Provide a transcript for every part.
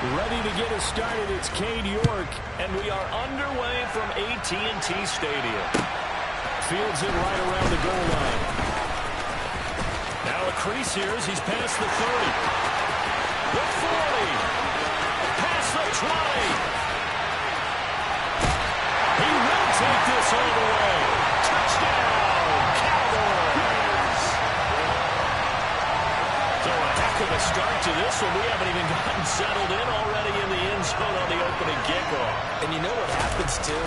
Ready to get us started, it's Cade York, and we are underway from AT&T Stadium. Fields it right around the goal line. Now a crease here as he's past the 30. The 40. Past the 20. He will take this all the way. Touchdown, Cowboys. So a heck of a start to this one. We haven't even gotten settled in already in the end zone on the opening kickoff. And you know what happens, too?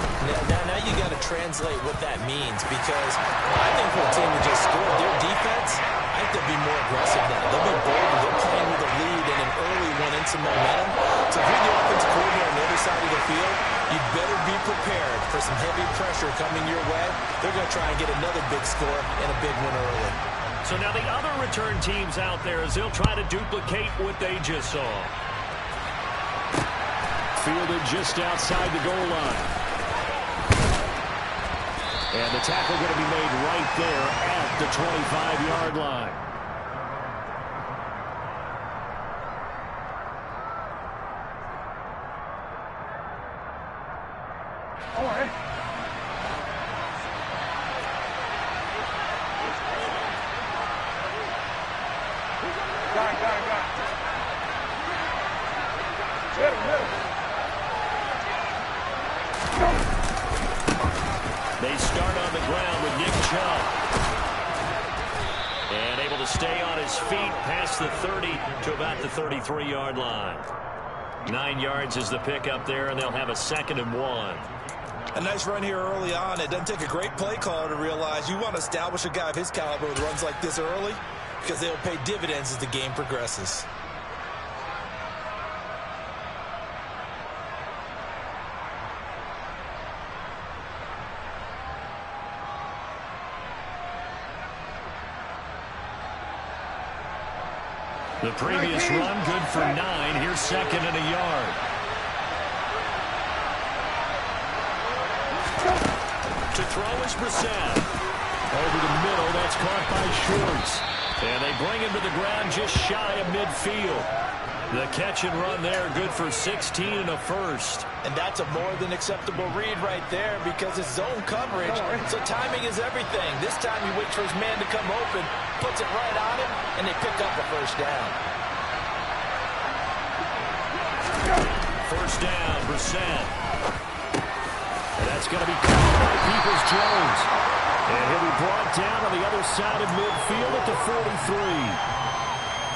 Now you got to translate what that means, because I think for a team that just scored, their defense, I think they'll be more aggressive now. They'll be bolder. They're playing with a lead and an early one into momentum. So if you're the offensive coordinator on the other side of the field, you better be prepared for some heavy pressure coming your way. They're going to try and get another big score and a big win early. So now the other return teams out there as they'll try to duplicate what they just saw. Fielded just outside the goal line. And the tackle going to be made right there at the 25-yard line. All right. Got it. Middle. They start on the ground with Nick Chubb. And able to stay on his feet past the 30 to about the 33-yard line. 9 yards is the pickup there, and they'll have a 2nd and 1. A nice run here early on. It doesn't take a great play caller to realize you want to establish a guy of his caliber with runs like this early, because they'll pay dividends as the game progresses. The previous run, good for 9. Here's 2nd and a yard. To throw is Brissett. Over the middle, that's caught by Schwartz. And they bring him to the ground just shy of midfield. The catch and run there, good for 16 and a first. And that's a more than acceptable read right there, because it's zone coverage, so timing is everything. This time he waits for his man to come open, puts it right on him, and they pick up the first down. First down, Brissett. And that's going to be caught by Peoples-Jones. And he'll be brought down on the other side of midfield at the 43.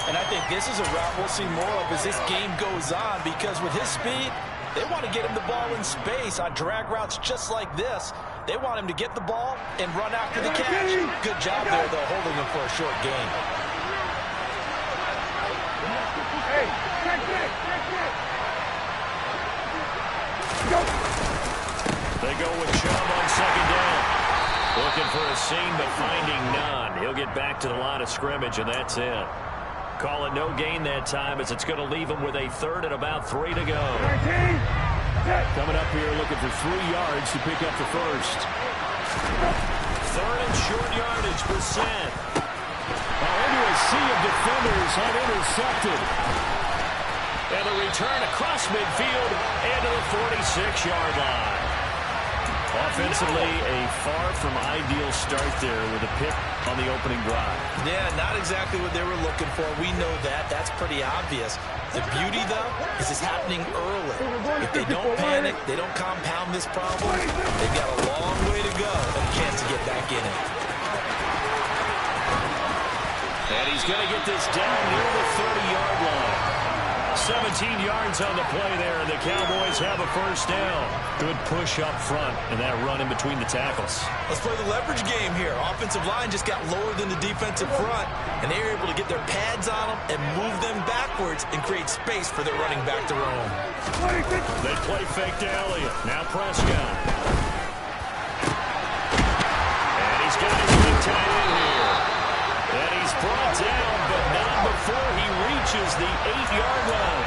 And I think this is a route we'll see more of as this game goes on, because with his speed, they want to get him the ball in space on drag routes just like this. They want him to get the ball and run after the catch. Good job there, though, holding him for a short gain. They go with Chubb on 2nd down. Looking for a seam, but finding none. He'll get back to the line of scrimmage, and that's it. Call it no gain that time, as it's going to leave him with a 3rd and about 3 to go. Coming up here looking for 3 yards to pick up the first. 3rd and short yardage, Brissett. Into a sea of defenders, unintercepted. And a return across midfield and to the 46-yard line. Offensively, a far from ideal start there with a pick on the opening drive. Yeah, not exactly what they were looking for. We know that. That's pretty obvious. The beauty, though, is it's happening early. If they don't panic, they don't compound this problem, they've got a long way to go and a chance to get back in it. And he's going to get this down near the 30-yard line. 17 yards on the play there, and the Cowboys have a first down. Good push up front, and that run in between the tackles. Let's play the leverage game here. Offensive line just got lower than the defensive front, and they were able to get their pads on them and move them backwards and create space for their running back to roam. They play fake to Elliott. Now Prescott. And he's got his big tight end here. And he's brought down, but not before he reaches the 8-yard line.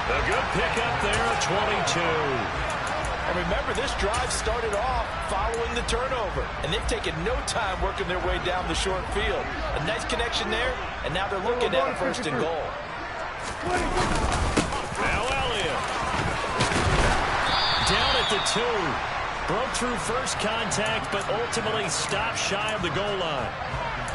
A good pickup there at 22. And remember, this drive started off following the turnover, and they've taken no time working their way down the short field. A nice connection there, and now they're looking at a 1st and goal. Now the 2. Broke through first contact, but ultimately stopped shy of the goal line.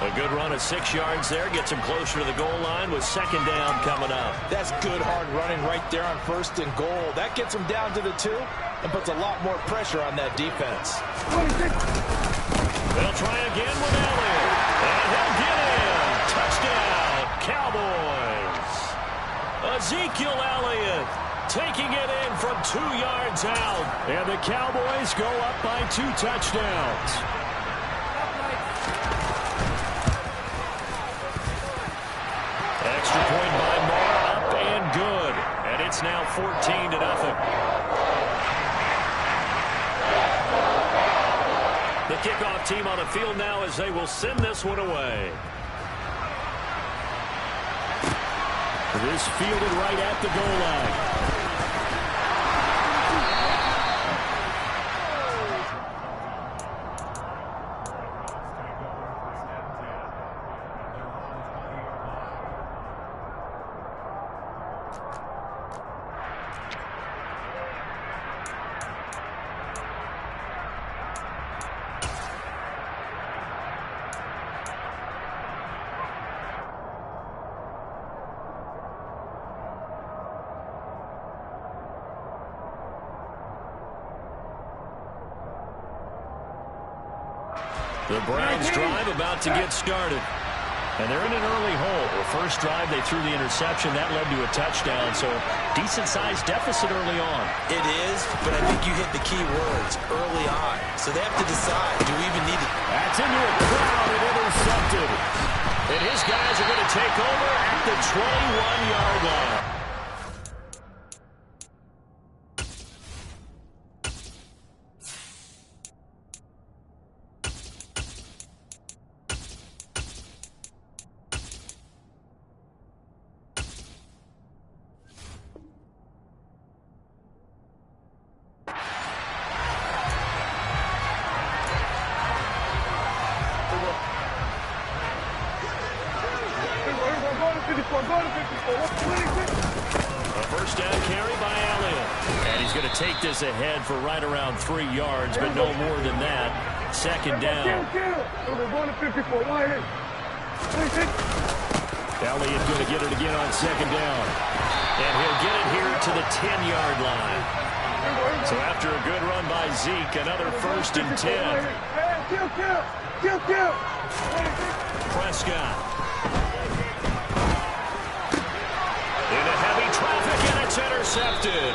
A good run of 6 yards there. Gets him closer to the goal line with second down coming up. That's good hard running right there on 1st and goal. That gets him down to the 2 and puts a lot more pressure on that defense. They'll try again with Elliott. And he'll get in. Touchdown, Cowboys. Ezekiel Elliott taking it in from 2 yards out. And the Cowboys go up by 2 touchdowns. Extra point by Moore, up and good. And it's now 14-0. The kickoff team on the field now as they will send this one away. This fielded right at the goal line. The Browns drive about to get started. And they're in an early hole. The first drive, they threw the interception. That led to a touchdown, so decent-sized deficit early on. It is, but I think you hit the key words, early on. So they have to decide, do we even need it? That's into a crowd and intercepted. And his guys are going to take over at the 21-yard line. A first down carry by Elliott. And he's going to take this ahead for right around 3 yards, but no more than that. Second down. Elliott going to get it again on second down. And he'll get it here to the 10-yard line. So after a good run by Zeke, another 1st and 10. Prescott. Into heavy traffic, and it's intercepted.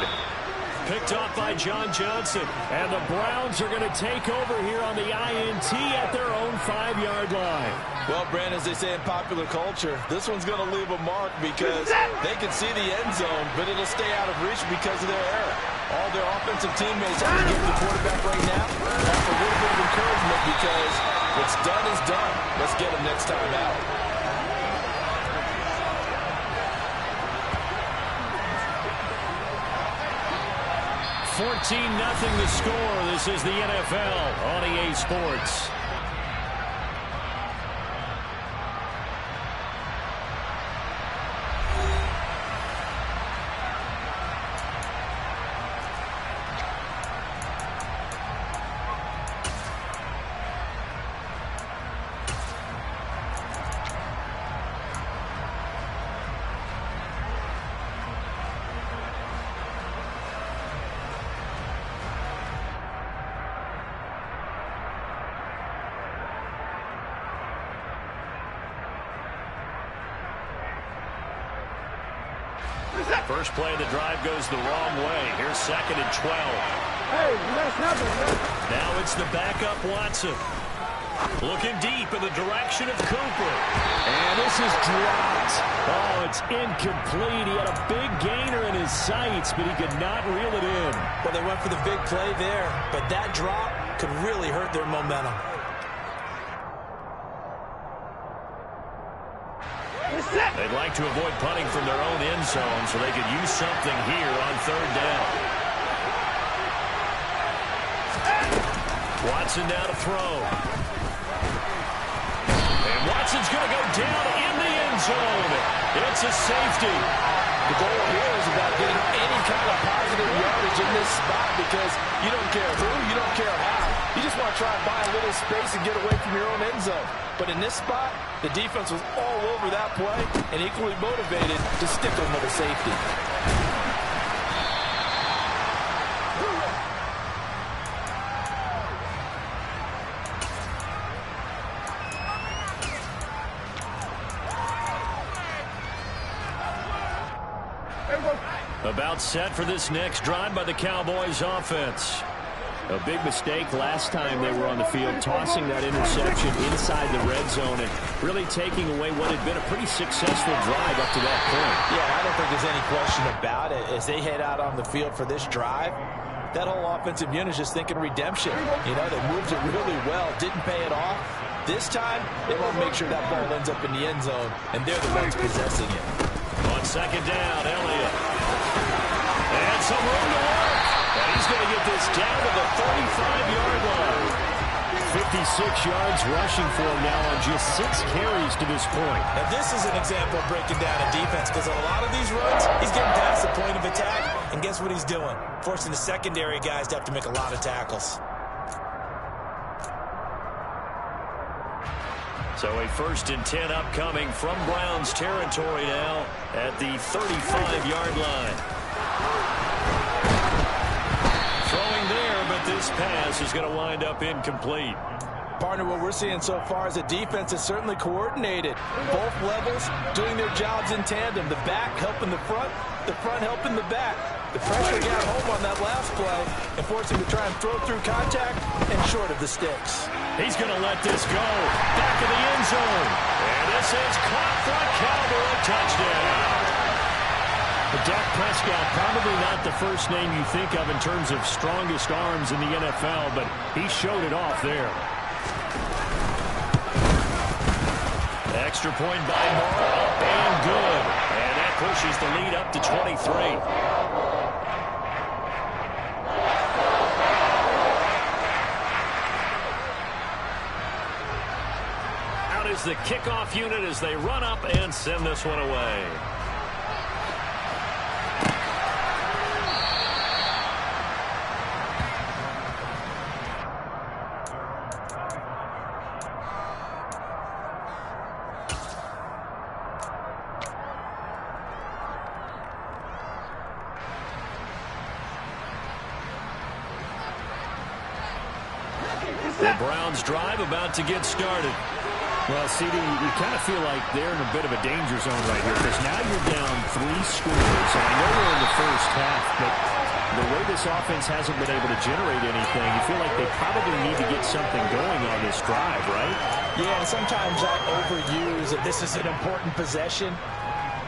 Picked off by John Johnson. And the Browns are going to take over here on the INT at their own 5-yard line. Well, Brandon, as they say in popular culture, this one's going to leave a mark because they can see the end zone, but it'll stay out of reach because of their error. All their offensive teammates have to give the quarterback right now that's a little bit of encouragement because what's done is done. Let's get him next time out. 14-0 the score. This is the NFL on EA Sports. First play of the drive goes the wrong way. Here's 2nd and 12. Hey, you got to snap it, man. Now it's the backup Watson. Looking deep in the direction of Cooper. And this is dropped. Oh, it's incomplete. He had a big gainer in his sights, but he could not reel it in. Well, they went for the big play there, but that drop could really hurt their momentum. They'd like to avoid punting from their own end zone so they could use something here on 3rd down. Watson now to throw. And Watson's going to go down in the end zone. It's a safety. The goal here is about getting any kind of positive yardage in this spot because you don't care who, you don't care how. You just want to try and buy a little space and get away from your own end zone. But in this spot, the defense was all over that play and equally motivated to stick them with a safety. About set for this next drive by the Cowboys offense. A big mistake last time they were on the field, tossing that interception inside the red zone and really taking away what had been a pretty successful drive up to that point. Yeah, I don't think there's any question about it. As they head out on the field for this drive, that whole offensive unit is just thinking redemption. You know, they moved it really well, didn't pay it off. This time, they want to make sure that ball ends up in the end zone, and they're the ones possessing it. On second down, Elliott. And some room to work. And he's going to get this down to the 35-yard line. 56 yards rushing for him now on just 6 carries to this point. And this is an example of breaking down a defense because on a lot of these runs, he's getting past the point of attack. And guess what he's doing? Forcing the secondary guys to have to make a lot of tackles. So a 1st and 10 upcoming from Browns territory now at the 35-yard line. Throwing there, but this pass is going to wind up incomplete. Partner, what we're seeing so far is the defense is certainly coordinated. Both levels doing their jobs in tandem. The back helping the front helping the back. The pressure got home on that last play and forced him to try and throw through contact and short of the sticks. He's going to let this go. Back of the end zone. And this is caught for a Cowboy touchdown. Dak Prescott, probably not the first name you think of in terms of strongest arms in the NFL, but he showed it off there. Extra point by Moore, up and good. And that pushes the lead up to 23. Out is the kickoff unit as they run up and send this one away. The Browns drive about to get started. Well, CD, you kind of feel like they're in a bit of a danger zone right here because now you're down 3 scores. And I know we're in the first half, but the way this offense hasn't been able to generate anything, you feel like they probably need to get something going on this drive, right? Yeah, and sometimes I overuse that this is an important possession.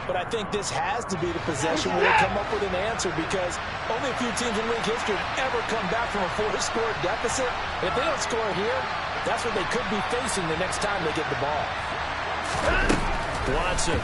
But I think this has to be the possession where they come up with an answer because only a few teams in league history have ever come back from a 4-score deficit. And if they don't score here, that's what they could be facing the next time they get the ball. Watson.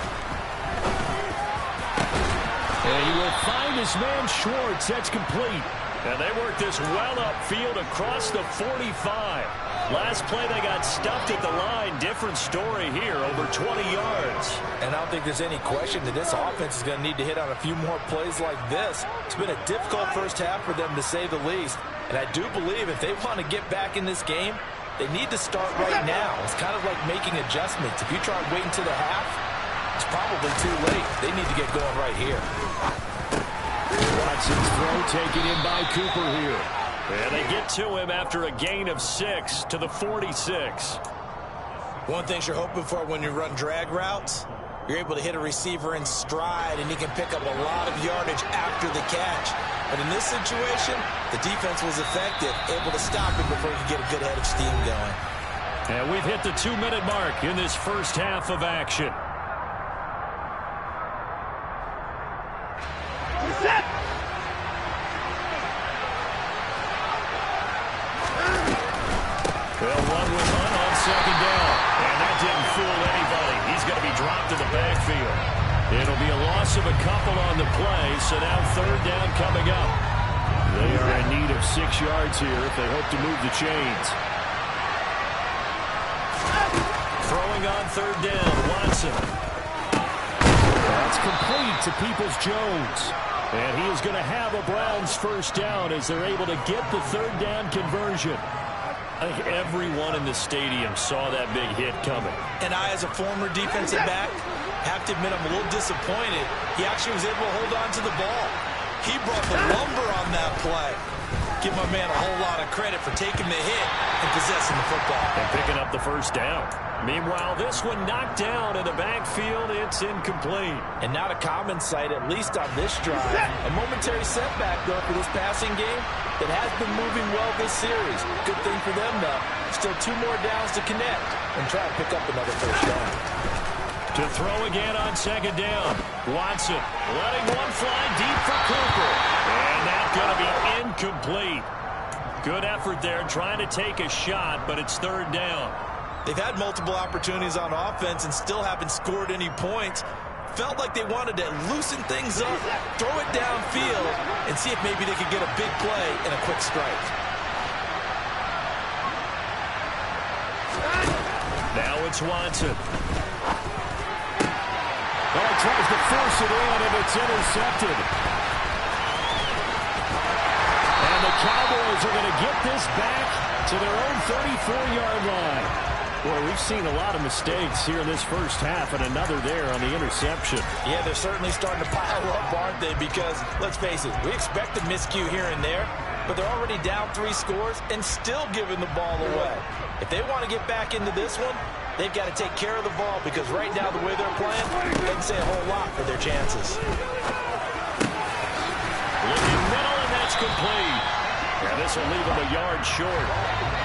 And he will find his man Schwartz. That's complete. And they work this well upfield across the 45. Last play they got stuffed at the line. Different story here, over 20 yards. And I don't think there's any question that this offense is going to need to hit on a few more plays like this. It's been a difficult first half for them, to say the least. And I do believe if they want to get back in this game, they need to start right now. It's kind of like making adjustments. If you try waiting to the half, it's probably too late. They need to get going right here. Watson's throw taken in by Cooper here. And they get to him after a gain of 6 to the 46. One thing you're hoping for when you run drag routes, you're able to hit a receiver in stride, and he can pick up a lot of yardage after the catch. But in this situation, the defense was effective, able to stop him before he could get a good head of steam going. And we've hit the 2-minute mark in this first half of action. Set! They'll run with Hunt on second down. And that didn't fool anybody. He's going to be dropped in the backfield. It'll be a loss of a couple on the play, so now third down coming up. They are in need of 6 yards here if they hope to move the chains. Throwing on third down, Watson. It's complete to Peoples-Jones. And he is going to have a Browns first down as they're able to get the third down conversion. I think everyone in the stadium saw that big hit coming. And I, as a former defensive back, have to admit I'm a little disappointed. He actually was able to hold on to the ball. He brought the lumber on that play. Give my man a whole lot of credit for taking the hit and possessing the football. And picking up the first down. Meanwhile, this one knocked down in the backfield. It's incomplete. And not a common sight, at least on this drive. A momentary setback, though, for this passing game that has been moving well this series. Good thing for them, though. Still 2 more downs to connect and try to pick up another first down. To throw again on second down. Watson letting one fly deep for Cooper. And that's going to be incomplete. Good effort there trying to take a shot, but it's third down. They've had multiple opportunities on offense and still haven't scored any points. Felt like they wanted to loosen things up, throw it downfield, and see if maybe they could get a big play and a quick strike. Now it's Watson. Well, he tries to force it in, and it's intercepted. And the Cowboys are going to get this back to their own 34-yard line. Boy, we've seen a lot of mistakes here in this first half, and another there on the interception. Yeah, they're certainly starting to pile up, aren't they? Because, let's face it, we expected miscue here and there, but they're already down 3 scores and still giving the ball away. If they want to get back into this one, they've got to take care of the ball, because right now the way they're playing doesn't say a whole lot for their chances. Looking middle, and that's complete. And this will leave him a yard short.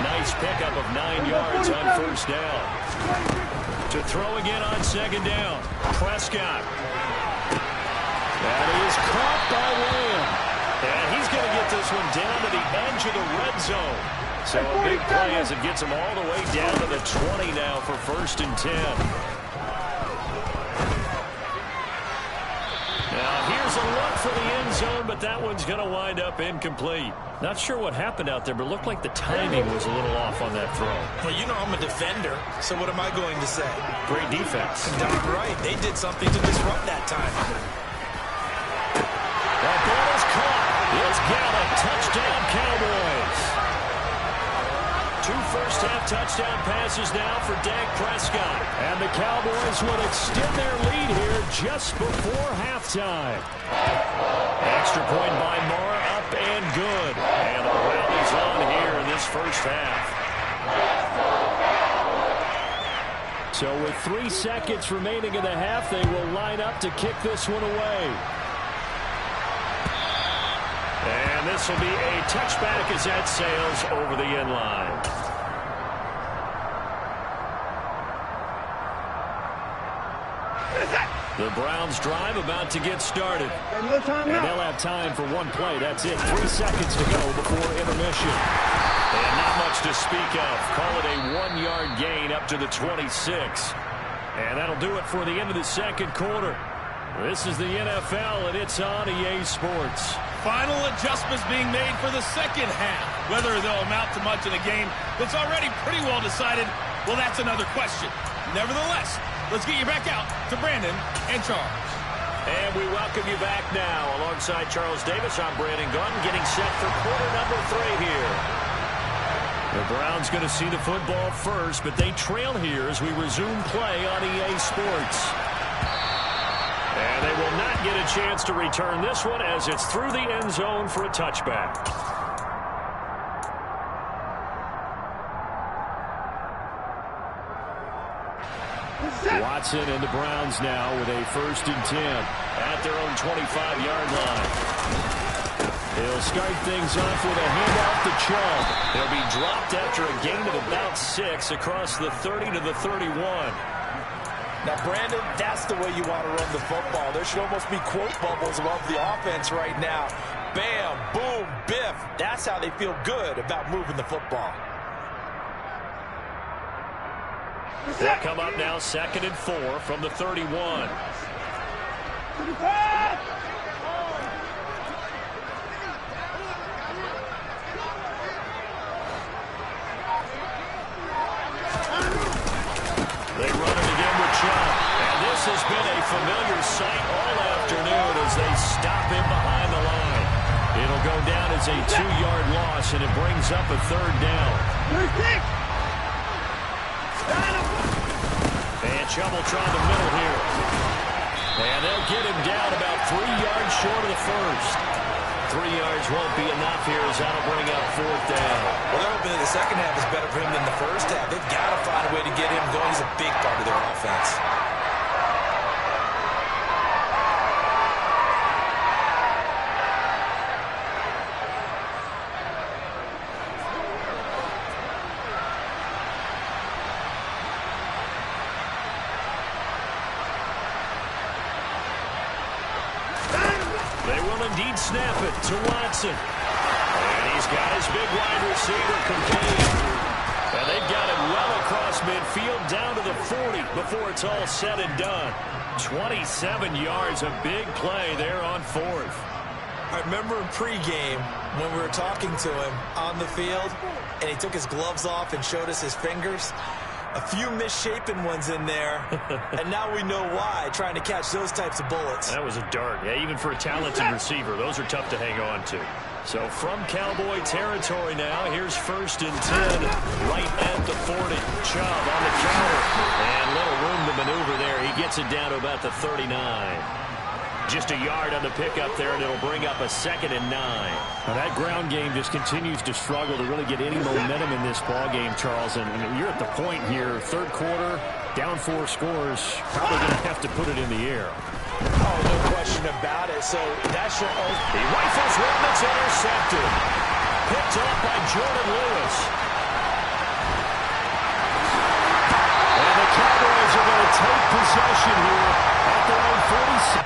Nice pickup of 9 yards on first down. To throw again on second down. Prescott. That is caught by Lamb. And he's going to get this one down to the edge of the red zone. So a big play as it gets him all the way down to the 20 now for first and 10. Now here's a look for the end zone, but that one's going to wind up incomplete. Not sure what happened out there, but it looked like the timing was a little off on that throw. Well, you know I'm a defender, so what am I going to say? Great defense. Darn right. They did something to disrupt that time. That ball is caught. It's Gallup. Touchdown, Cowboys. 2 first-half touchdown passes now for Dak Prescott. And the Cowboys will extend their lead here just before halftime. Extra point by Moore, up and good. And the rally's on here in this first half. So with 3 seconds remaining in the half, they will line up to kick this one away. And this will be a touchback as that sails over the end line. The Browns drive about to get started. And they'll have time for 1 play. That's it. 3 seconds to go before intermission. And not much to speak of. Call it a 1-yard gain up to the 26. And that'll do it for the end of the second quarter. This is the NFL, and it's on EA Sports. Final adjustments being made for the second half. Whether they'll amount to much in a game that's already pretty well decided, well, that's another question. Nevertheless, let's get you back out to Brandon and Charles. And we welcome you back now. Alongside Charles Davis, I'm Brandon Gunn, getting set for quarter number 3 here. The Browns going to see the football first, but they trail here as we resume play on EA Sports. And they will not get a chance to return this one as it's through the end zone for a touchback. Watson and the Browns now with a first and 10. At their own 25-yard line. He'll start things off with a handoff to Chubb. He'll be dropped after a gain of about 6 across the 30 to the 31. Now, Brandon, that's the way you want to run the football. There should almost be quote bubbles above the offense right now. Bam, boom, biff. That's how they feel good about moving the football. They'll come up now 2nd and 4 from the 31. They run it again with Chubb. And this has been a familiar sight all is a 2-yard loss, and it brings up a third down. And Chubbletron the middle here. And they'll get him down about 3 yards short of the first. 3 yards won't be enough here as that'll bring up fourth down. Well, they're hoping that the second half is better for him than the first half. They've got to find a way to get him going. He's a big part of their offense. Indeed snap it to Watson. And he's got his big wide receiver, Kincaid. And they've got it well across midfield down to the 40 before it's all said and done. 27 yards, a big play there on fourth. I remember in pregame when we were talking to him on the field, and he took his gloves off and showed us his fingers. A few misshapen ones in there, and now we know why, trying to catch those types of bullets. That was a dart. Yeah, even for a talented receiver, those are tough to hang on to. So from Cowboy territory now, here's 1st and 10, right at the 40. Chubb on the counter, and little room to maneuver there. He gets it down to about the 39. Just a yard on the pickup there, and it'll bring up a 2nd and 9. Now that ground game just continues to struggle to really get any momentum in this ball game, Charles. And you're at the point here, third quarter, down 4 scores, probably going to have to put it in the air. Oh, no question about it. So that's your own. He rifles one that's intercepted. Picked up by Jordan Lewis. And the Cowboys are going to take possession here at their own 46.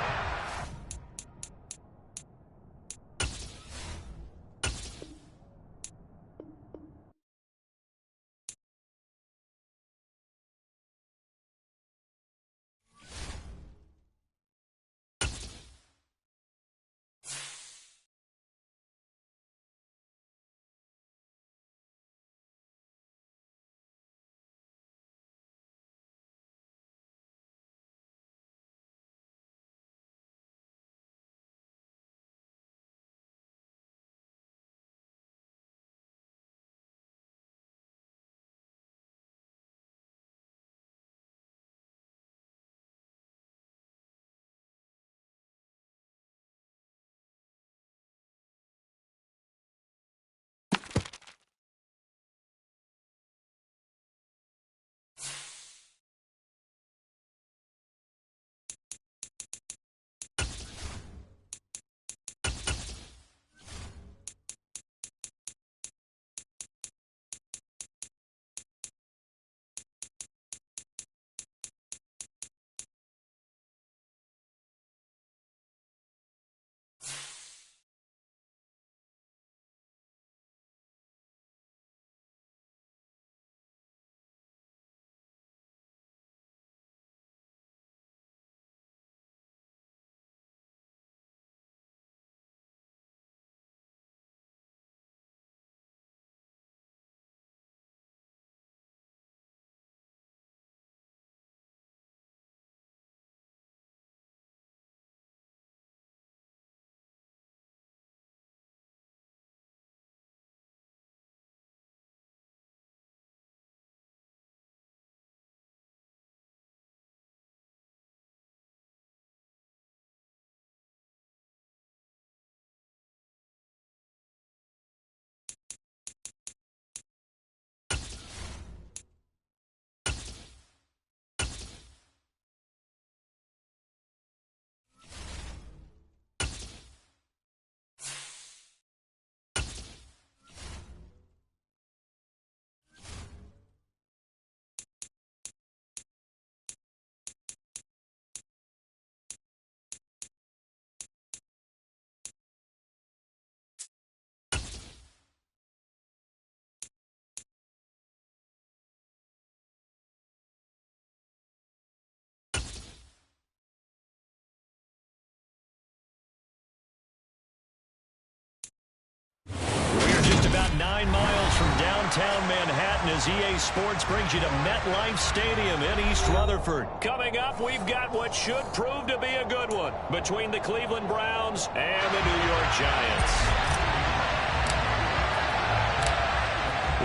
About 9 miles from downtown Manhattan as EA Sports brings you to MetLife Stadium in East Rutherford. Coming up, we've got what should prove to be a good one between the Cleveland Browns and the New York Giants.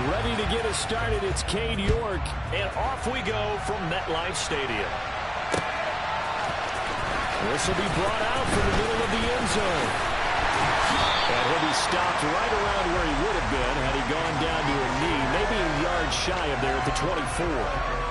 Ready to get us started, it's Cade York. And off we go from MetLife Stadium. This will be brought out from the middle of the end zone. And he'll be stopped right around where he would have been had he gone down to a knee, maybe a yard shy of there at the 24.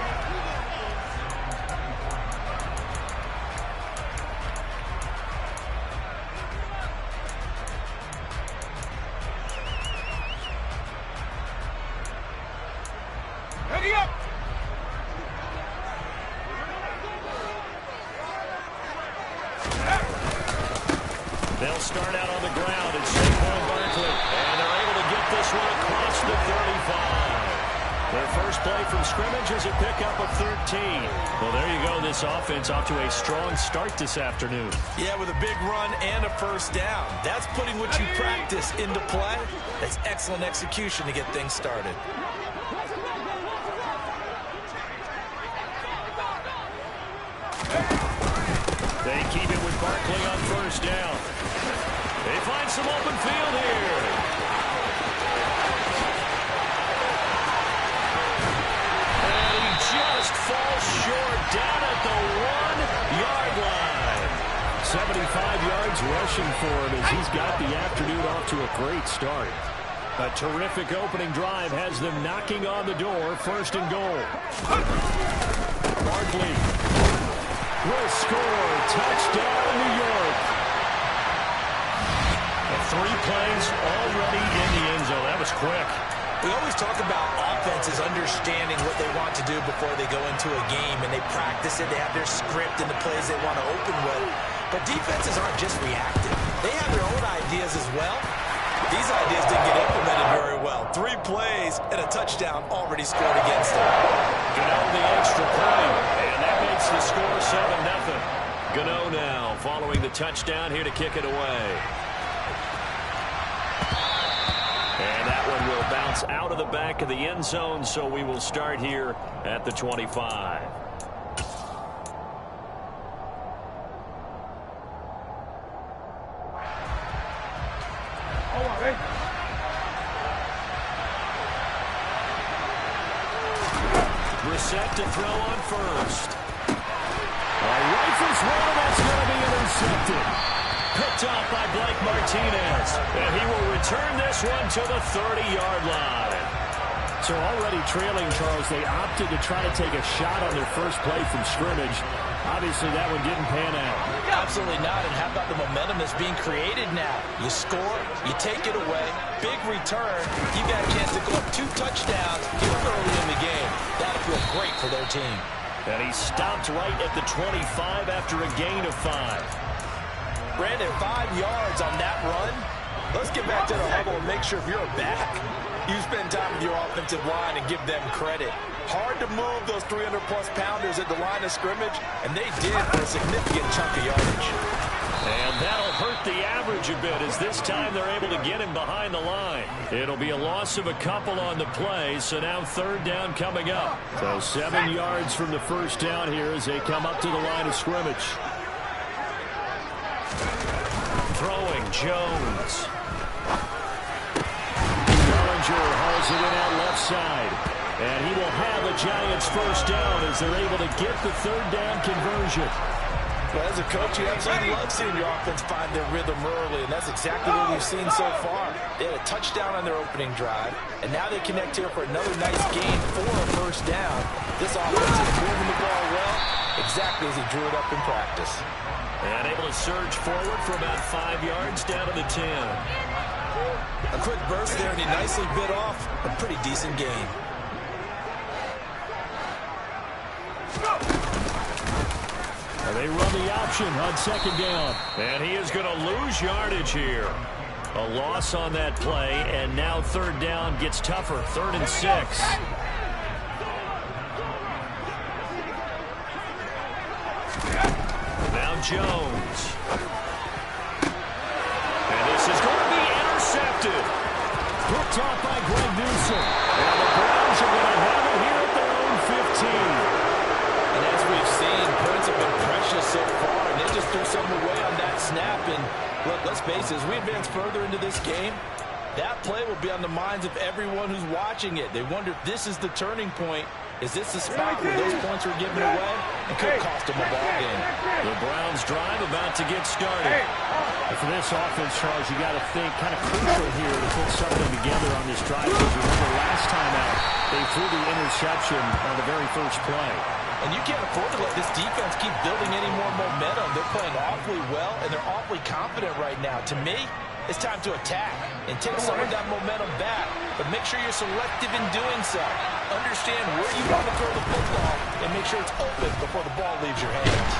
They'll start out on the ground and Saquon Barkley. And they're able to get this one across the 35. Their first play from scrimmage is a pickup of 13. Well, there you go. This offense off to a strong start this afternoon. Yeah, with a big run and a first down. That's putting what you practice into play. That's excellent execution to get things started. They keep it with Barkley on first down. They find some open field here. And he just falls short down at the 1-yard line. 75 yards rushing for him as he's got the afternoon off to a great start. A terrific opening drive has them knocking on the door, first and goal. Barkley will score. Touchdown, New York. 3 plays already in the end zone. That was quick. We always talk about offenses understanding what they want to do before they go into a game, and they practice it. They have their script and the plays they want to open with. But defenses aren't just reactive. They have their own ideas as well. These ideas didn't get implemented very well. 3 plays and a touchdown already scored against them. Gano the extra point, and that makes the score 7-0. Gano now following the touchdown here to kick it away. And that one will bounce out of the back of the end zone, so we will start here at the 25. Set to throw on first. A rifles one, that's going to be intercepted. Picked off by Blake Martinez. And he will return this one to the 30-yard line. So already trailing, Charles, they opted to try to take a shot on their first play from scrimmage. Obviously, that one didn't pan out. Absolutely not. And how about the momentum that's being created now? You score, you take it away, big return. You got a chance to go up 2 touchdowns here early in the game. That'll feel great for their team. And he stopped right at the 25 after a gain of 5. Brandon, 5 yards on that run. Let's get back to the huddle and make sure if you're back, you spend time with your offensive line and give them credit. Hard to move those 300-plus pounders at the line of scrimmage, and they did for a significant chunk of yardage. And that'll hurt the average a bit as this time they're able to get him behind the line. It'll be a loss of a couple on the play, so now third down coming up. So 7 yards from the first down here as they come up to the line of scrimmage. Throwing Jones. Hauls it in out left side. And he will have a Giants first down as they're able to get the third down conversion. Well, as a coach, you absolutely love seeing your offense find their rhythm early, and that's exactly what we've seen so far. They had a touchdown on their opening drive, and now they connect here for another nice gain for a first down. This offense is moving the ball well, exactly as he drew it up in practice. And able to surge forward for about 5 yards down to the 10. A quick burst there, and he nicely bit off a pretty decent gain. They run the option on second down. And he is going to lose yardage here. A loss on that play, and now third down gets tougher. 3rd and 6. Now Jones. And this is going to be intercepted. Picked off by Greg Newsome. And the Browns are going to have it here at their own 15. And as we've seen, points have been precious so far, and they just threw something away on that snap. And look, let's face it, as we advance further into this game, That play will be on the minds of everyone who's watching it. They wonder if this is the turning point. Is this the spot where those points were given away? It could cost them a ball game. The Browns drive about to get started. For this offense, Charles, you got to think kind of crucial here to put something together on this drive. Because remember, last time out, they threw the interception on the very first play. And you can't afford to let this defense keep building any more momentum. They're playing awfully well, and they're awfully confident right now. To me, it's time to attack and take some of that momentum back, but make sure you're selective in doing so. Understand where you want to throw the football and make sure it's open before the ball leaves your hands.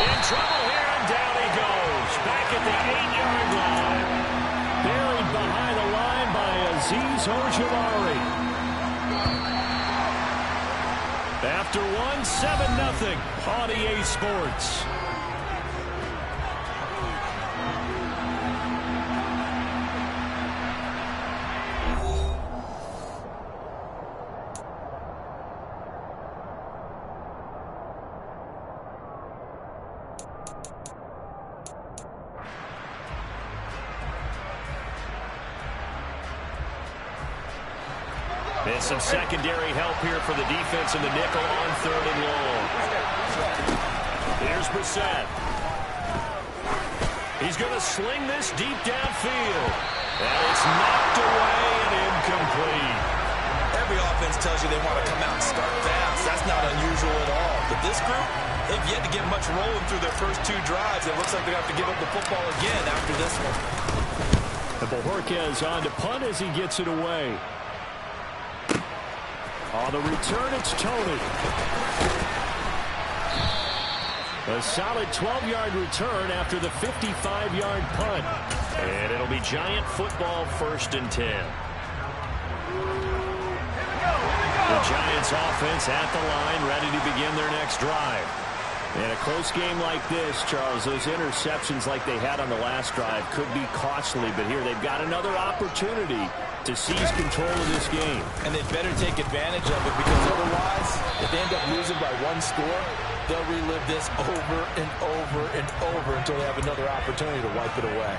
In trouble here, and down he goes. Back at the 8-yard line. Buried behind the line by Azeez Ojulari. After one, 7-0 on EA Sports. And some secondary help here for the defense in the nickel on 3rd and long. Here's Brissett. He's going to sling this deep downfield. And it's knocked away and incomplete. Every offense tells you they want to come out and start fast. That's not unusual at all. But this group, they've yet to get much rolling through their first 2 drives. It looks like they have to give up the football again after this one. And Bojorquez on to punt as he gets it away. On the return, it's Tony. A solid 12-yard return after the 55-yard punt. And it'll be Giant football, 1st and 10. The Giants offense at the line, ready to begin their next drive. In a close game like this, Charles, those interceptions like they had on the last drive could be costly. But here they've got another opportunity to seize control of this game. And they'd better take advantage of it, because otherwise, if they end up losing by 1 score, they'll relive this over and over and over until they have another opportunity to wipe it away.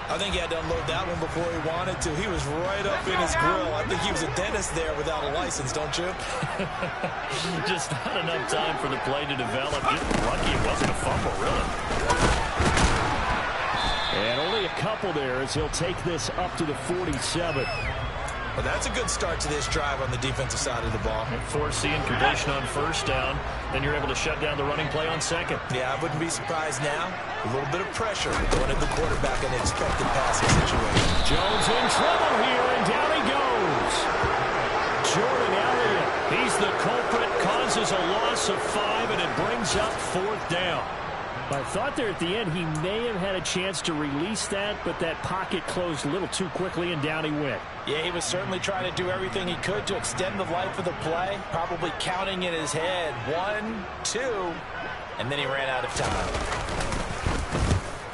I think he had to unload that one before he wanted to. He was right up in his grill. I think he was a dentist there without a license, don't you? Just not enough time for the play to develop. Just lucky it wasn't a fumble, really. And only a couple there as he'll take this up to the 47. Well, that's a good start to this drive on the defensive side of the ball. Forcing completion on 1st down. Then you're able to shut down the running play on 2nd. Yeah, I wouldn't be surprised now. A little bit of pressure going at the quarterback in an expected passing situation. Jones in trouble here, and down he goes. Jordan Elliott, he's the culprit, causes a loss of 5, and it brings up 4th down. I thought there at the end he may have had a chance to release that, but that pocket closed a little too quickly, and down he went. Yeah, he was certainly trying to do everything he could to extend the life of the play, probably counting in his head 1, 2, and then he ran out of time.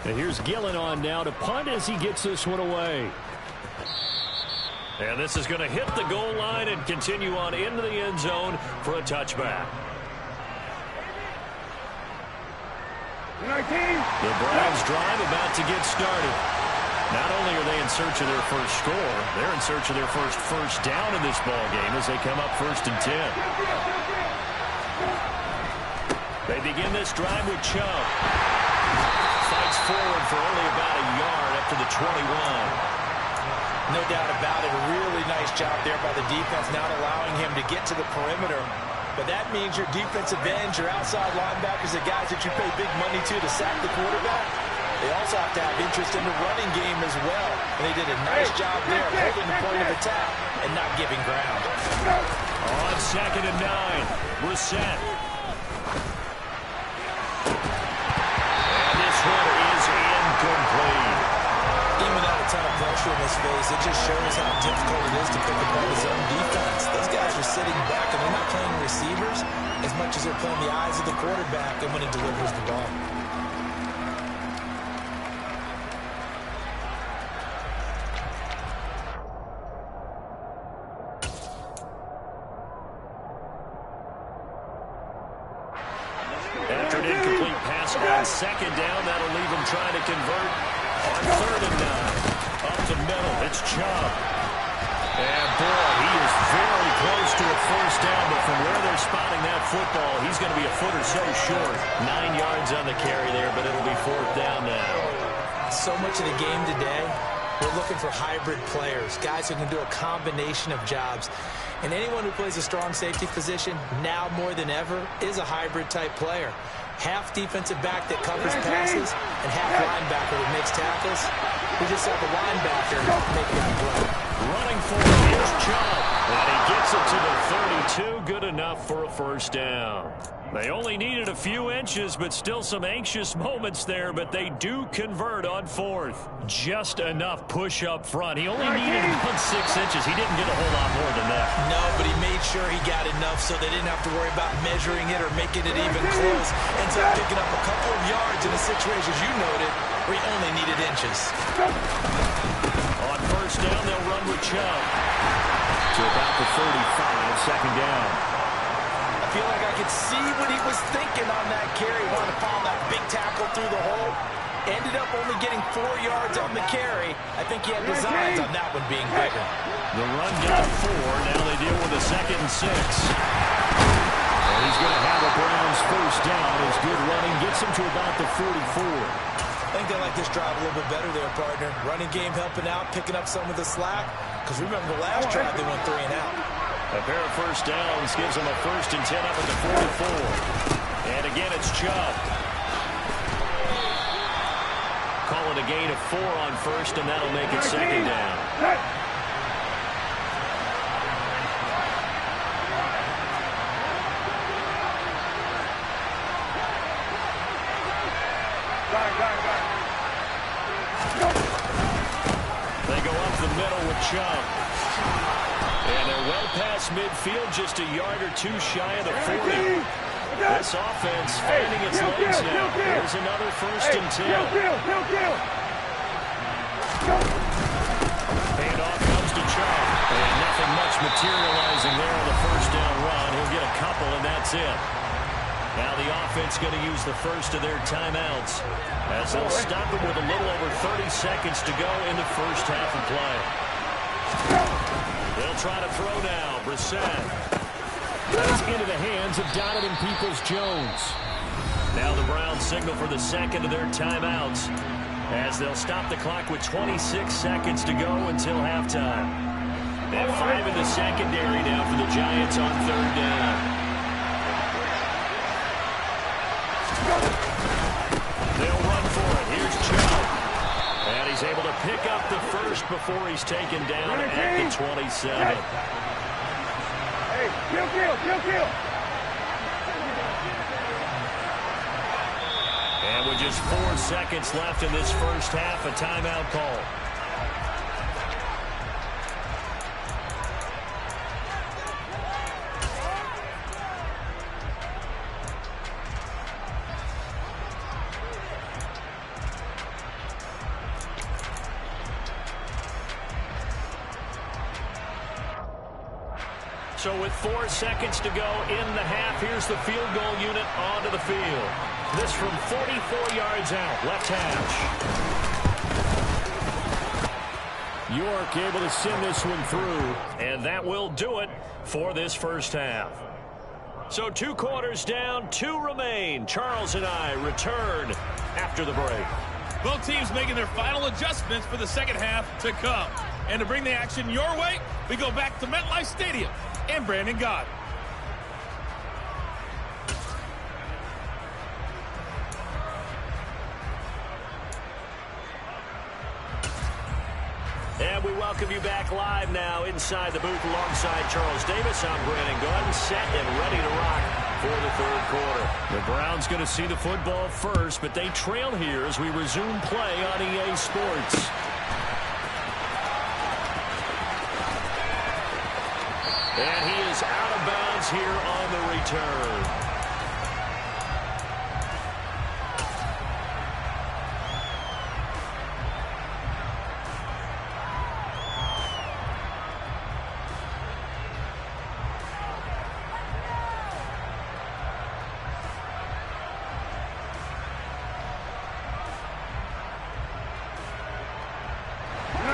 And here's Gillen on now to punt as he gets this one away. And this is going to hit the goal line and continue on into the end zone for a touchback. The Browns drive about to get started. Not only are they in search of their first score, they're in search of their first down in this ball game as they come up 1st and 10. They begin this drive with Chubb. Fights forward for only about a yard up to the 21. No doubt about it. A really nice job there by the defense, not allowing him to get to the perimeter. But that means your defensive ends, your outside linebackers, the guys that you pay big money to sack the quarterback, they also have to have interest in the running game as well. And they did a nice job there holding the point of attack and not giving ground. On 2nd and 9, Brissett. And this one is incomplete. Even without a ton of pressure in his face, it just shows how difficult it is to pick apart his own defense. Those guys are sitting back, and they're not playing receivers as much as they're playing the eyes of the quarterback and when he delivers the ball. After an incomplete pass on 2nd down, that'll leave him trying to convert on 3rd and 9. Up the middle, it's Chubb. And boy, he is very close to a first down, but from where they're spotting that football, he's going to be a foot or so short. 9 yards on the carry there, but it'll be fourth down now. So much of the game today, we're looking for hybrid players, guys who can do a combination of jobs. And anyone who plays a strong safety position, now more than ever, is a hybrid type player. Half defensive back that covers passes, and half linebacker that makes tackles. We just have a linebacker making a play. Running for it, here's Chubb. And he gets it to the 32, good enough for a first down. They only needed a few inches, but still some anxious moments there, but they do convert on fourth. Just enough push up front. He only needed about 6 inches. He didn't get a whole lot more than that. No, but he made sure he got enough so they didn't have to worry about measuring it or making it even close. Ends up picking up a couple of yards in a situation, as you noted, where he only needed inches. On first down, they'll run with Chubb. To about the 35, second down. I feel like I could see what he was thinking on that carry. Wanted to follow that big tackle through the hole. Ended up only getting 4 yards on the carry. I think he had designs on that one being bigger. The run got 4. Now they deal with a 2nd and 6. And he's going to have a Browns first down. His good running gets him to about the 44. I think they like this drive a little bit better there, partner. Running game helping out, picking up some of the slack. Because remember the last drive, they went 3 and out. A pair of first downs gives them a 1st and 10 up at the 44. And again, it's Chubb. Calling a gain of 4 on first, and that'll make it second down. They go up the middle with Chubb. And they're well past midfield, just a yard or 2 shy of the 40. This offense finding its legs now. Here's another 1st and 10. Handoff comes to Chubb. And nothing much materializing there on the first down run. He'll get a couple, and that's it. Now the offense going to use the first of their timeouts as they'll stop it with a little over 30 seconds to go in the first half of play. They'll try to throw now. Brissett. That's into the hands of Donovan Peoples-Jones. Now the Browns signal for the second of their timeouts as they'll stop the clock with 26 seconds to go until halftime. And 5 in the secondary now for the Giants on 3rd down. They'll run for it. Here's Chubb. And he's able to pick up the first before he's taken down at the 27. Hey, kill. And with just 4 seconds left in this first half, a timeout call. So with 4 seconds to go in the half, here's the field goal unit onto the field. This from 44 yards out, left hash. York able to send this one through, and that will do it for this first half. So 2 quarters down, 2 remain. Charles and I return after the break. Both teams making their final adjustments for the second half to come. And to bring the action your way, we go back to MetLife Stadium and Brandon Gott. And we welcome you back live now inside the booth alongside Charles Davis. I'm Brandon Gott, set and ready to rock for the 3rd quarter. The Browns going to see the football first, but they trail here as we resume play on EA Sports. And he is out of bounds here on the return.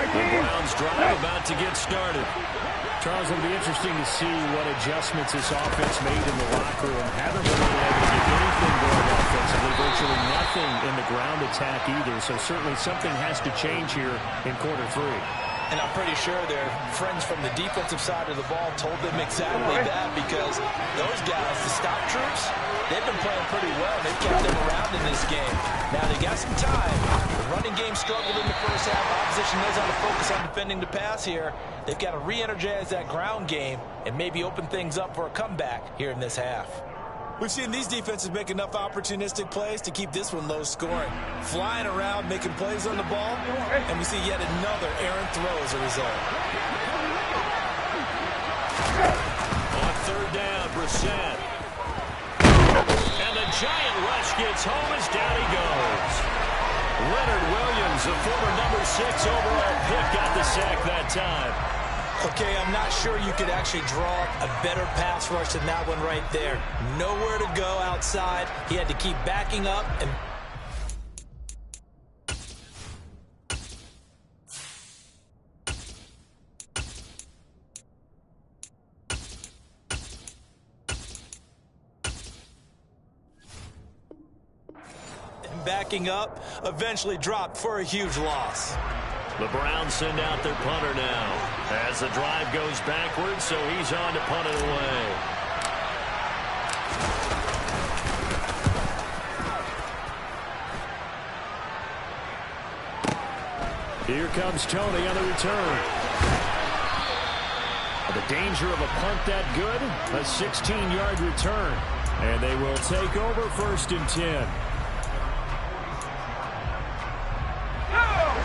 The Browns drive about to get started. Charles, it'll be interesting to see what adjustments this offense made in the locker room. Haven't really been able to get anything going offensively, virtually nothing in the ground attack either. So certainly something has to change here in quarter 3. And I'm pretty sure their friends from the defensive side of the ball told them exactly that, because those guys, the stop troops, they've been playing pretty well. They've kept them around in this game. Now, they got some time. The running game struggled in the first half. Opposition knows how to focus on defending the pass here. They've got to re-energize that ground game and maybe open things up for a comeback here in this half. We've seen these defenses make enough opportunistic plays to keep this one low scoring. Flying around, making plays on the ball, and we see yet another errant throw as a result. On third down, Brissett. And the giant rush gets home as down he goes. Leonard Williams, the former number 6 overall pick, got the sack that time. Okay, I'm not sure you could actually draw a better pass rush than that one right there. Nowhere to go outside. He had to keep backing up and backing up, eventually dropped for a huge loss. The Browns send out their punter now as the drive goes backwards, so he's on to punt it away. Here comes Tony on the return. The danger of a punt that good, a 16-yard return. And they will take over 1st and 10.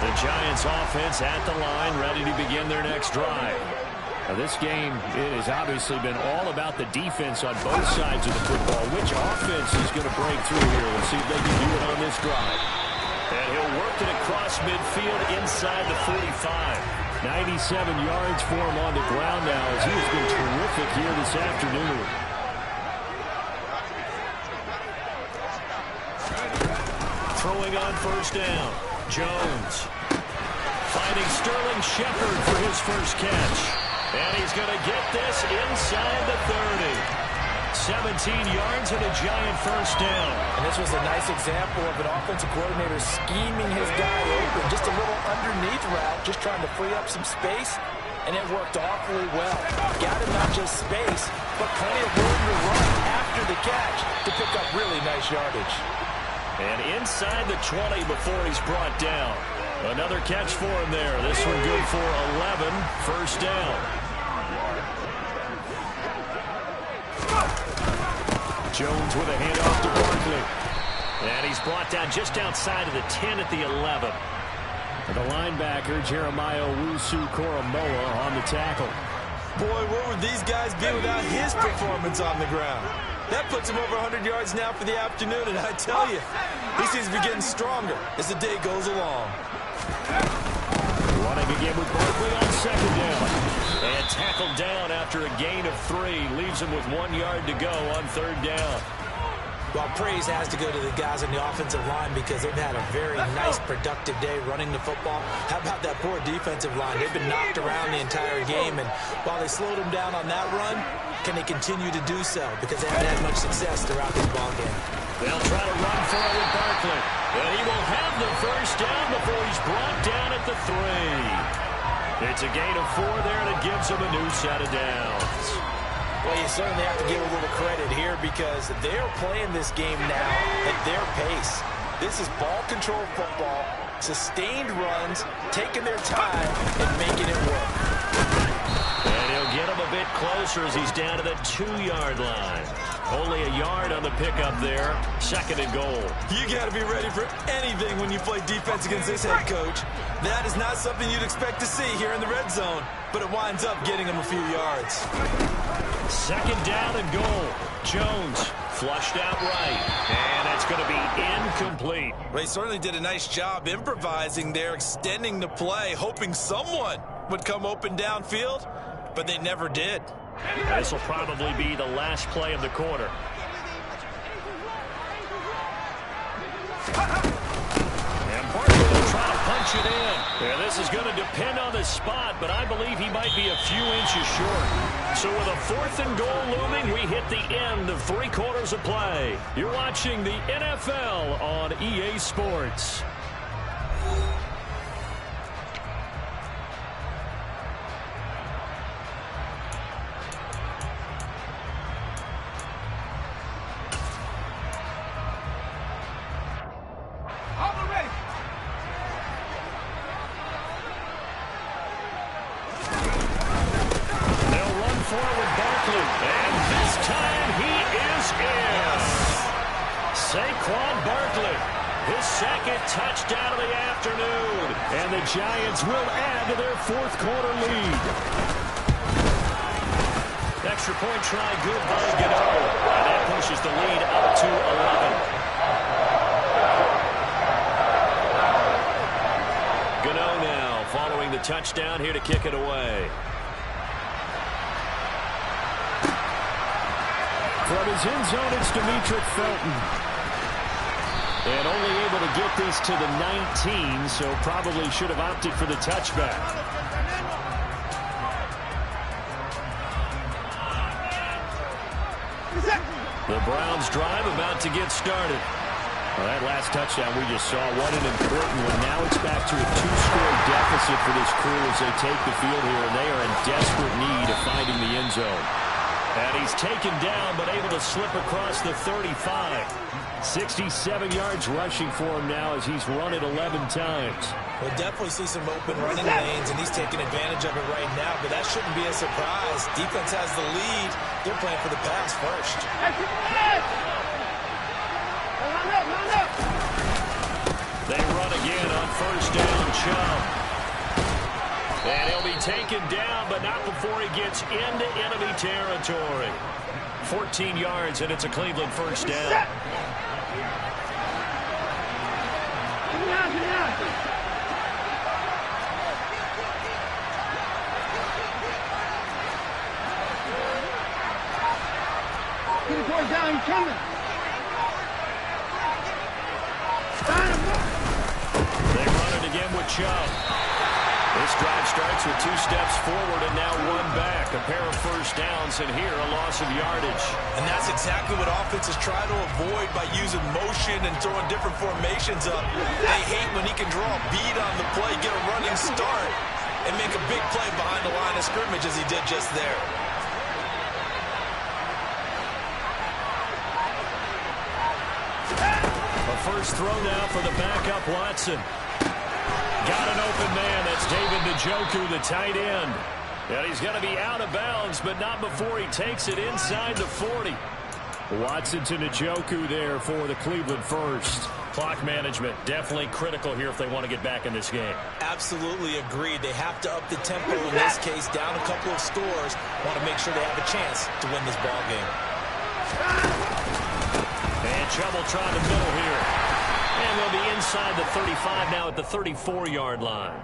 The Giants offense at the line, ready to begin their next drive. Now this game, it has obviously been all about the defense on both sides of the football. Which offense is going to break through here? We'll see if they can do it on this drive. And he'll work it across midfield inside the 45. 97 yards for him on the ground now, as he has been terrific here this afternoon. Throwing on 1st down. Jones finding Sterling Shepard for his first catch. And he's going to get this inside the 30. 17 yards and a giant 1st down. And this was a nice example of an offensive coordinator scheming his guy open. Just a little underneath route, just trying to free up some space. And it worked awfully well. Got him not just space, but plenty of room to run after the catch to pick up really nice yardage. And inside the 20 before he's brought down. Another catch for him there. This one good for 11. 1st down. Jones with a handoff to Barkley. And he's brought down just outside of the 10 at the 11. The linebacker, Jeremiah Owusu-Koramoah, on the tackle. Boy, where would these guys be without his performance on the ground? That puts him over 100 yards now for the afternoon, and I tell you, he seems to be getting stronger as the day goes along. Running again with Barkley on 2nd down. And tackled down after a gain of 3. Leaves him with 1 yard to go on 3rd down. Well, praise has to go to the guys on the offensive line because they've had a very nice, productive day running the football. How about that poor defensive line? They've been knocked around the entire game, and while they slowed them down on that run, can they continue to do so? Because they haven't had much success throughout this ballgame. They'll try to run for it with Barkley. And he will have the 1st down before he's brought down at the 3. It's a gain of 4 there, and it gives him a new set of downs. Well, you certainly have to give a little credit here because they're playing this game now at their pace. This is ball control football, sustained runs, taking their time, and making it work. And he'll get him a bit closer as he's down to the 2-yard line. Only a yard on the pickup there. 2nd and goal. You got to be ready for anything when you play defense against this head coach. That is not something you'd expect to see here in the red zone, but it winds up getting him a few yards. 2nd down and goal. Jones flushed out right, and that's going to be incomplete. Well, he certainly did a nice job improvising there, extending the play, hoping someone would come open downfield, but they never did. This will probably be the last play of the quarter. And Barkley will try to punch push it in. Yeah, this is going to depend on the spot, but I believe he might be a few inches short. So with a 4th and goal looming, we hit the end of 3 quarters of play. You're watching the NFL on EA Sports. Touchdown of the afternoon. And the Giants will add to their 4th quarter lead. Extra point try good by Gano. And that pushes the lead up to 11. Gano now following the touchdown here to kick it away. From his end zone, it's Demetric Felton. And only able to get this to the 19, so probably should have opted for the touchback. The Browns drive about to get started. Well, that last touchdown we just saw, what an important one. Now it's back to a 2-score deficit for this crew as they take the field here, and they are in desperate need of finding the end zone. And he's taken down, but able to slip across the 35. 67 yards rushing for him now as he's run it 11 times. We'll definitely see some open running lanes, and he's taking advantage of it right now, but that shouldn't be a surprise. Defense has the lead. They're playing for the pass first. They run again on 1st down. Chubb. And he'll be taken down, but not before he gets into enemy territory. 14 yards, and it's a Cleveland 1st down. Get the boy down, he's coming. They run it again with Chubb. This drive starts with 2 steps forward and now 1 back. A pair of 1st downs, and here a loss of yardage. And that's exactly what offenses try to avoid by using motion and throwing different formations up. They hate when he can draw a bead on the play, get a running start, and make a big play behind the line of scrimmage as he did just there. A first throw now for the backup Watson. Got an open man. That's David Njoku, the tight end. And he's going to be out of bounds, but not before he takes it inside the 40. Watson to Njoku there for the Cleveland 1st. Clock management definitely critical here if they want to get back in this game. Absolutely agreed. They have to up the tempo in this case, down a couple of scores. Want to make sure they have a chance to win this ball game. And Chubb will try the middle here. And they'll be inside the 35 now at the 34-yard line.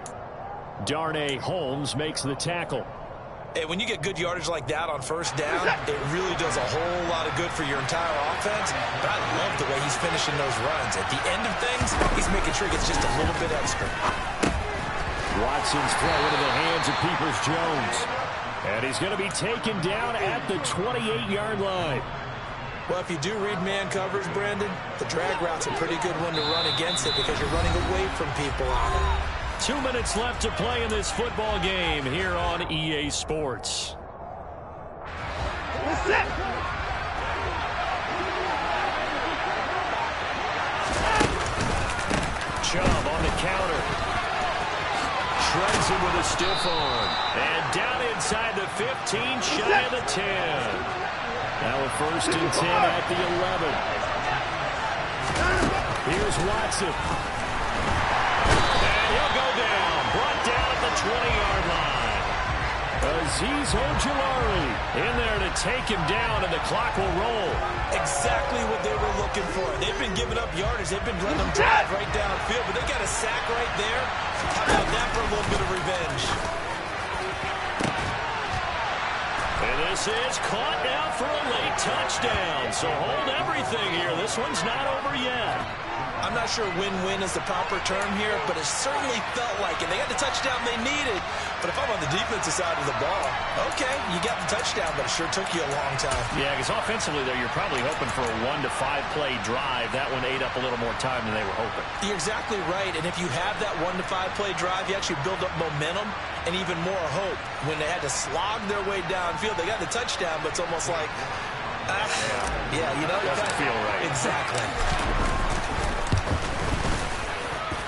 Darnay Holmes makes the tackle. Hey, when you get good yardage like that on 1st down, it really does a whole lot of good for your entire offense. But I love the way he's finishing those runs. At the end of things, he's making sure he gets just a little bit extra. Watson's throw into the hands of Peoples-Jones. And he's going to be taken down at the 28-yard line. Well, if you do read man coverage, Brandon, the drag route's a pretty good one to run against it because you're running away from people on it. 2 minutes left to play in this football game here on EA Sports. Chubb on the counter. Shreds him with a stiff arm. And down inside the 15, shy of the 10. Now a 1st and 10 at the 11. Here's Watson. And he'll go down. Brought down at the 20-yard line. Azeez Ojulari in there to take him down, and the clock will roll. Exactly what they were looking for. They've been giving up yardage. They've been letting them drive right downfield, but they got a sack right there. How about that for a little bit of revenge? And this is caught now for a late touchdown. So hold everything here. This one's not over yet. I'm not sure win-win is the proper term here, but it certainly felt like it. They got the touchdown they needed, but if I'm on the defensive side of the ball, okay, you got the touchdown, but it sure took you a long time. Yeah, because offensively, though, you're probably hoping for a 1 to 5 play drive. That one ate up a little more time than they were hoping. You're exactly right, and if you have that 1 to 5 play drive, you actually build up momentum and even more hope. When they had to slog their way downfield, they got the touchdown, but it's almost like, yeah, you know, doesn't feel right. Exactly.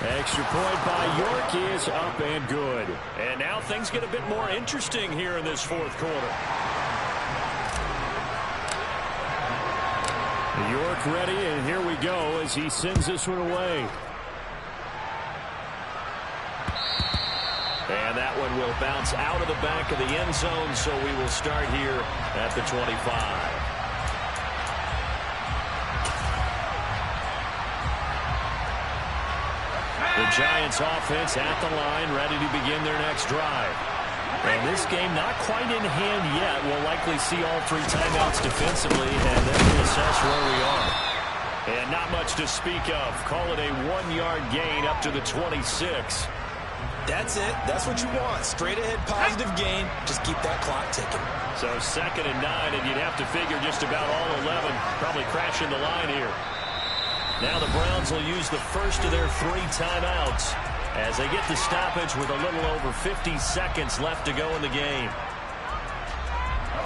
Extra point by York is up and good. And now things get a bit more interesting here in this fourth quarter. York ready, and here we go as he sends this one away. And that one will bounce out of the back of the end zone, so we will start here at the 25. The Giants offense at the line, ready to begin their next drive. And this game not quite in hand yet. We'll likely see all 3 timeouts defensively, and then we'll assess where we are. And not much to speak of. Call it a 1-yard gain up to the 26. That's it. That's what you want. Straight ahead positive gain. Just keep that clock ticking. So 2nd and 9, and you'd have to figure just about all 11 probably crashing the line here. Now the Browns will use the first of their 3 timeouts as they get the stoppage with a little over 50 seconds left to go in the game.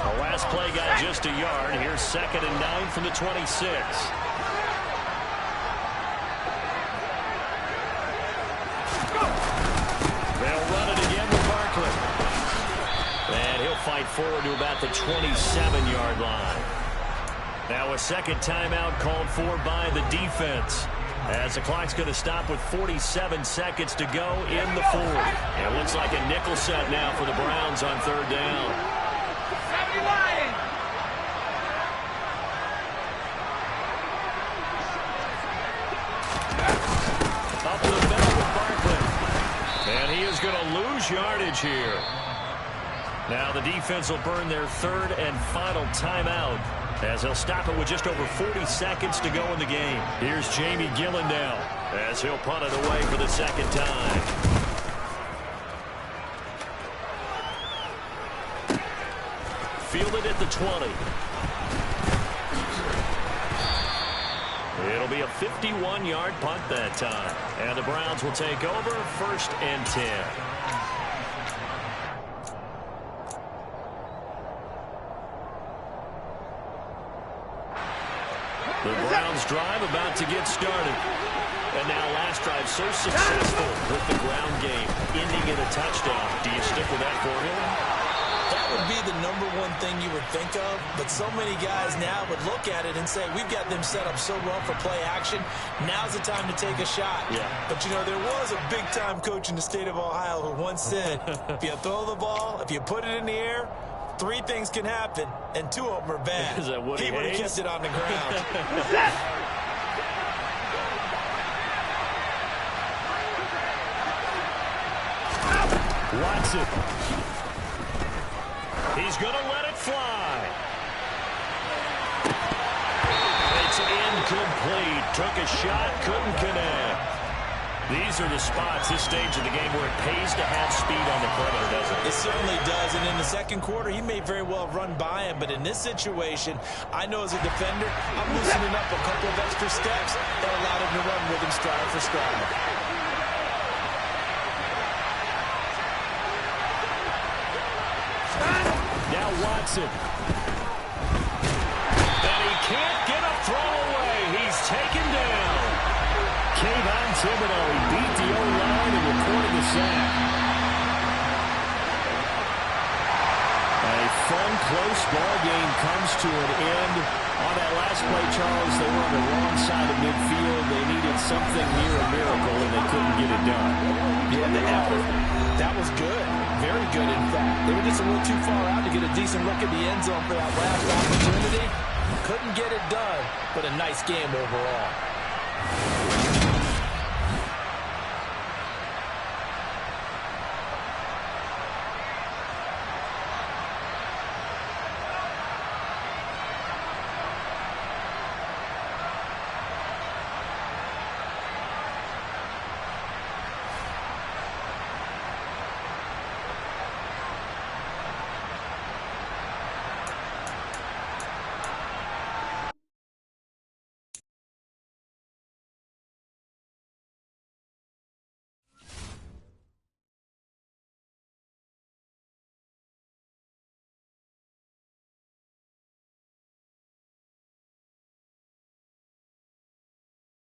The last play got just a yard. Here's 2nd and 9 from the 26. They'll run it again with Barkley. And he'll fight forward to about the 27-yard line. Now a second timeout called for by the defense, as the clock's going to stop with 47 seconds to go in the fourth. It looks like a nickel set now for the Browns on 3rd down. Up the middle with Barkley. And he is going to lose yardage here. Now the defense will burn their 3rd and final timeout, as they'll stop it with just over 40 seconds to go in the game. Here's Jamie Gillen now, as he'll punt it away for the 2nd time. Fielded at the 20. It'll be a 51-yard punt that time. And the Browns will take over 1st and 10. The Browns drive about to get started. And now last drive so successful with the ground game, ending in a touchdown. Do you stick with that formula? That would be the #1 thing you would think of, but so many guys now would look at it and say, we've got them set up so well for play action. Now's the time to take a shot. Yeah. But, you know, there was a big-time coach in the state of Ohio who once said, if you throw the ball, if you put it in the air, 3 things can happen, and 2 of them are bad. Is that Woody He would have Hayes? kept it on the ground. Watson. He's going to let it fly. It's incomplete. Took a shot, couldn't connect. These are the spots, this stage of the game, where it pays to have speed on the perimeter, doesn't it? It certainly does, and in the second quarter, he may very well run by him, but in this situation, I know as a defender, I'm loosening up a couple of extra steps that allowed him to run with him stride for stride. Now Watson. And he can't get a throw away. He's taken down. Kayvon Thibodeau, he beat the O-line and recorded the sack. A fun, close ball game comes to an end. On that last play, Charles, they were on the wrong side of midfield. They needed something near a miracle, and they couldn't get it done. Yeah, the effort, that was good. Very good, in fact. They were just a little too far out to get a decent look at the end zone for that last opportunity. Couldn't get it done, but a nice game overall.